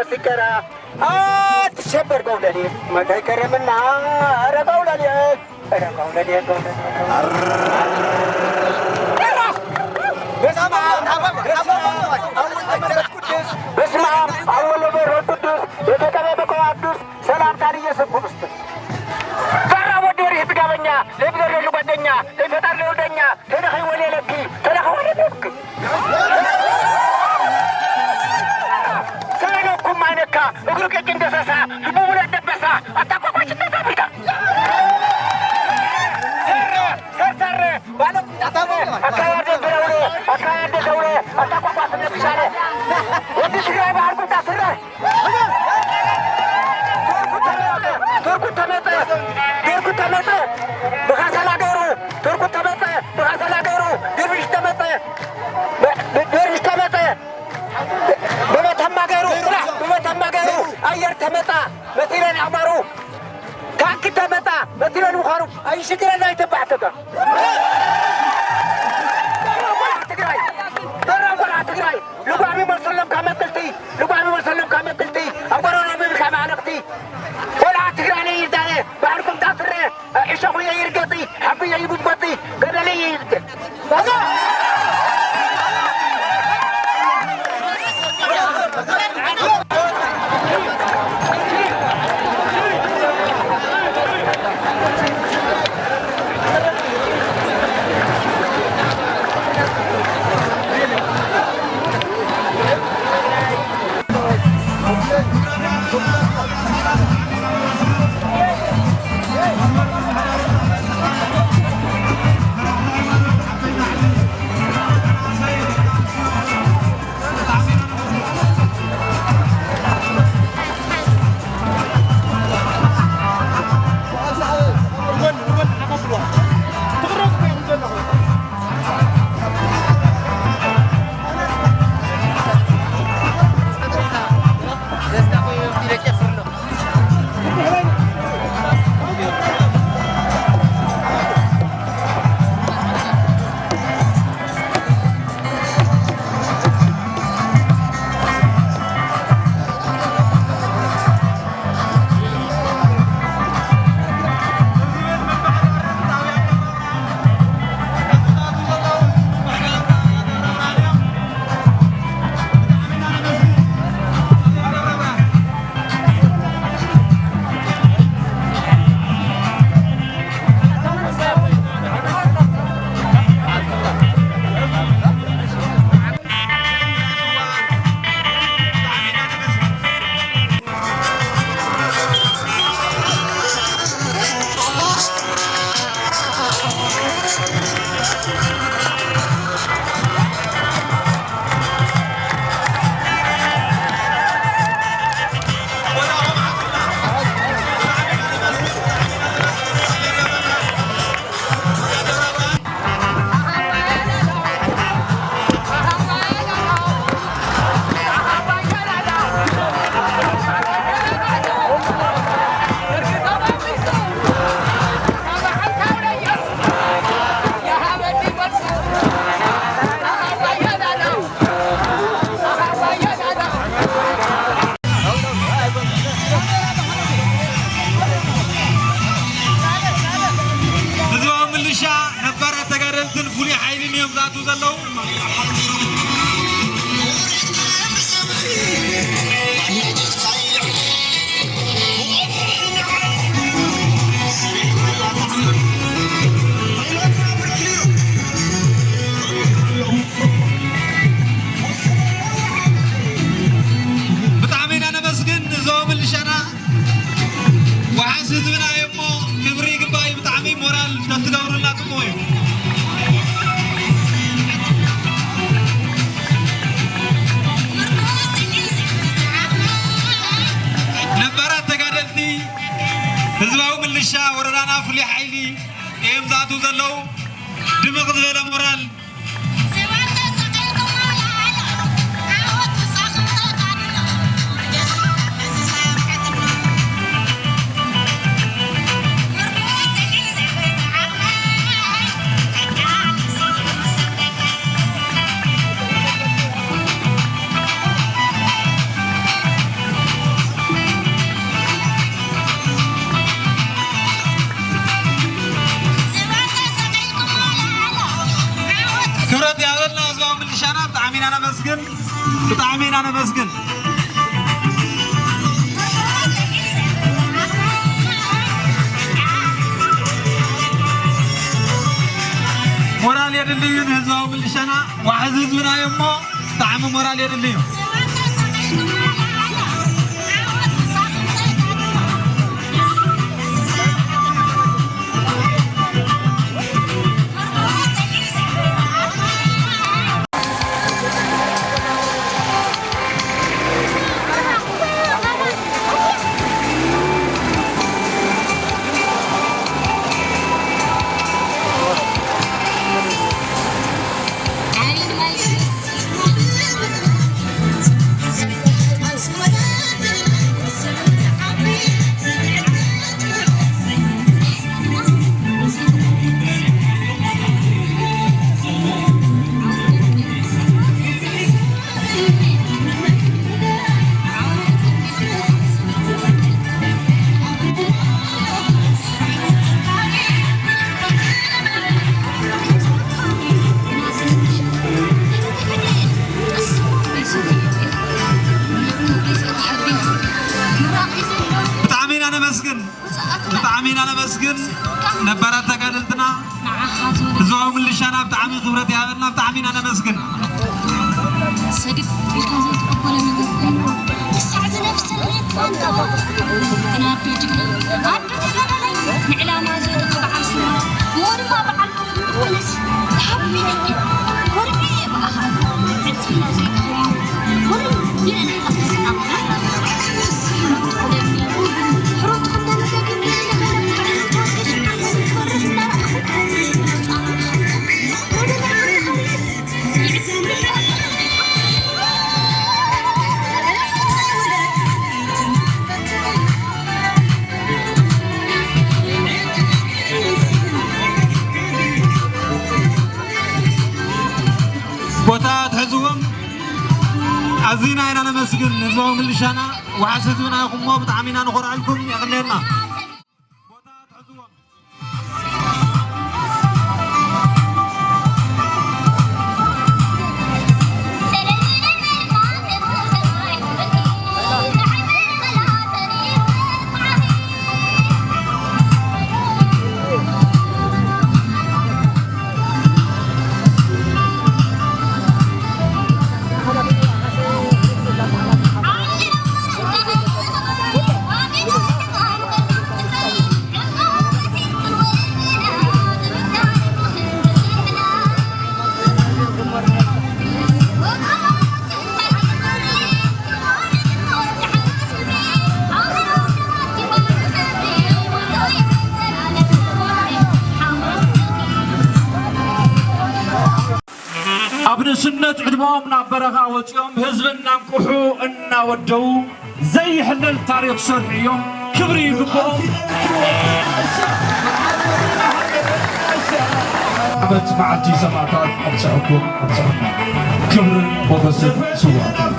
سكرة تشبر قولي ما تكرر منا أنا قولي أنا قولي بسمع أول مرة قدوس يتكلم قدوس سلام تاني يسبح زرع وديري بجابنيا لبدر لبدنيا لفتر لودنيا تدخل ولي لكي تدخل ولي لكي سلامكم معك أقولك كنت ساسا بقول الدبسة أتاكم وش تسافرك سر وانا أكايد دولة أكايد دولة أتاكم وش نفسه ودي سيرة باركو تاسرة تركو تمت بغسل دورو تركو تمت بغسل دورو دريش تمت بمتهم غيرو أير تمت مثلا عمرو كاك تمت مثلا وخارو أي شكل لا يتبعتك ترى لقامي مرسلم كما قلتي أقرأنا بالكما عنقتي ولا تقرأني يرداني بعركم تاثري إشاقوا يرقطي حبي يبطبطي قدلي يرقط مسكن بتعمين أنا مسكن مورال يدليون هزوا بالشنا وحززنا يما طعم مورال يدليون نبرات تقالتنا زوم اللي شانا بتعمي خبرتي هذا بتعمين أنا مسكن صدق الكازي تقبل من الساعة نفس اللي تفانتوا أنا بيجينا عدت على نعلى ما زود طبعا سنة مور ما بعد ونس تحبي نجي وربي بأخر عزفنا زي كلام ورب يلا نقص حروت خدنا لكن بوتات هزوم عزينا أنا مسكن زوم اللي شانا وعسدونا يقوم ما بتعمينا نقرأ لكم يغنينا ابن سنة عدمهم نابرها وتيوم هزبنا نكحو إنا ودو زي حنا التاريخ شرعيهم كبري يقبهم عبت معتي سماعات أبصعكم كبر وبسط سواء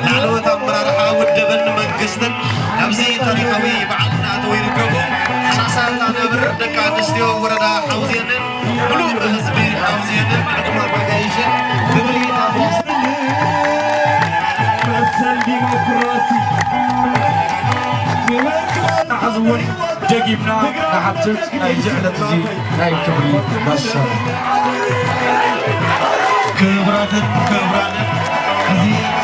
لعلوة أمرارها ودبن منقستن نبزي تاريخوي بعدنا تويركبو حساسات أنا بردك عن استيو وردا حوزينن ملوك هزبي حوزينن عدما بقايشن ببريد أبوس مثل ديمقراطي حزون جايبنا نحطت أي جعلة زي هاي كبري بشر كبراتن هزي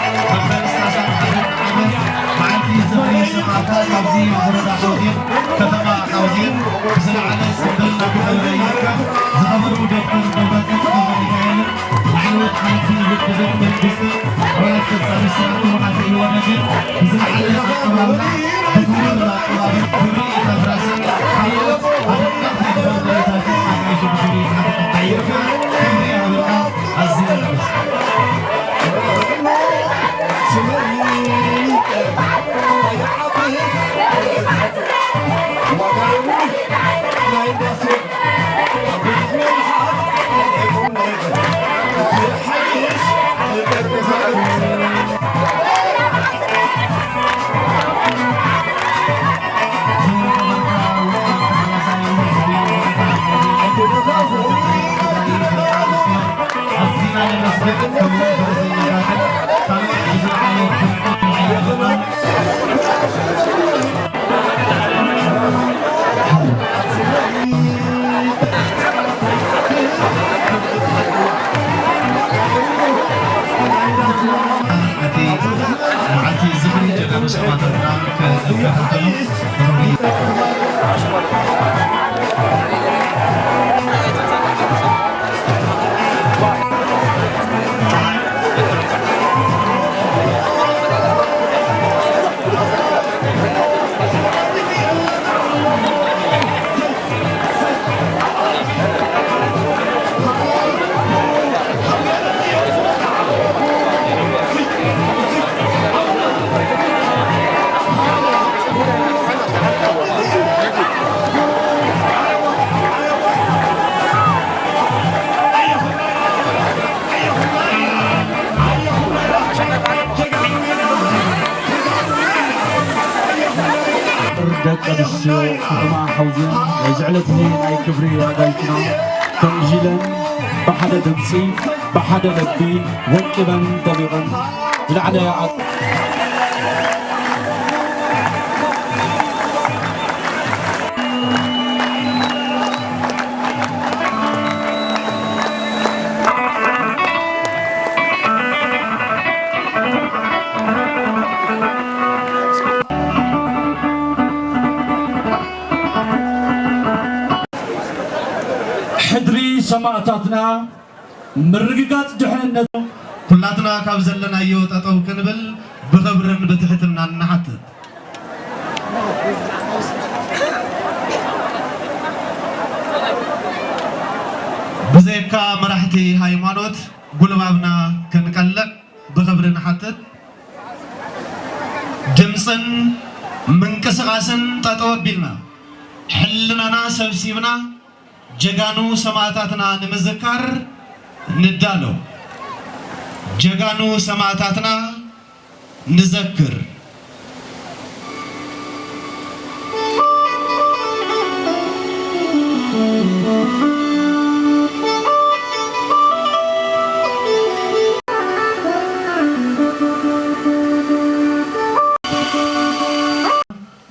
معتي زمي سمعتها حوزين وردا حوزين كتما حوزين بسنا على سبلنا بأوليك زغفروا دكتور دباتك بغلقين علوة حالتي بكتبت من جسد ولا تتصري سنة وحتى هو نجد بسنا على سبلنا بكتبت راقبا بريئة براسل حيوة أدنى في دولة تاتي حقايش بكريك حتى تطعيرك كبريها بالآب الزيادة Thank you. أنستيو ከተማ ሓውዝን ዝዕለት ናይ ክብሪ ኣጋይትና ከምዚ ኢለን ብሓደ ድምፂ ብሓደ ልቢ ወቂበን ደሚቐን ዝለዓለ ሕድሪ ሰማዕታትና ምርግጋጽ ድሕንነት ኩላትና ካብ ዘለናዮ ጠጠው ክንብል ብኽብርን ብትሕትና ንሓትት ብዘይካ መራሕቲ ሃይማኖት ጉልባብና ክንቀልዕ ብኽብሪ ንሓትት ድምፅን ምንቅስቓስን ጠጠው ኣቢልና ሕልናና ሰብሲብና ጀጋኑ ሰማዕታትና ንምዝካር ንዳሎ ጀጋኑ ሰማዕታትና ንዘክር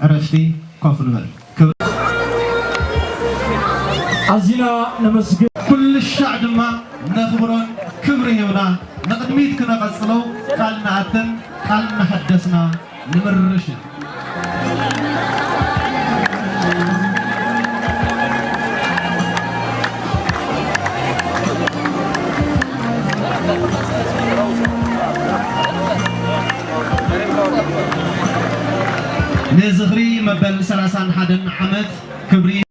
ዕረፍቲ ኮፍ ንበል ኣዚና ነመስግን ኩሉ ሻዕ ድማ ነኽብሮን ክብሪ ሂብና ንቕድሚት ክነቐጽሎ ቃል ንኣትን ቃል ንሓደስና ንምርሽን ንዝኽሪ መበል 31 ዓመት ክብሪ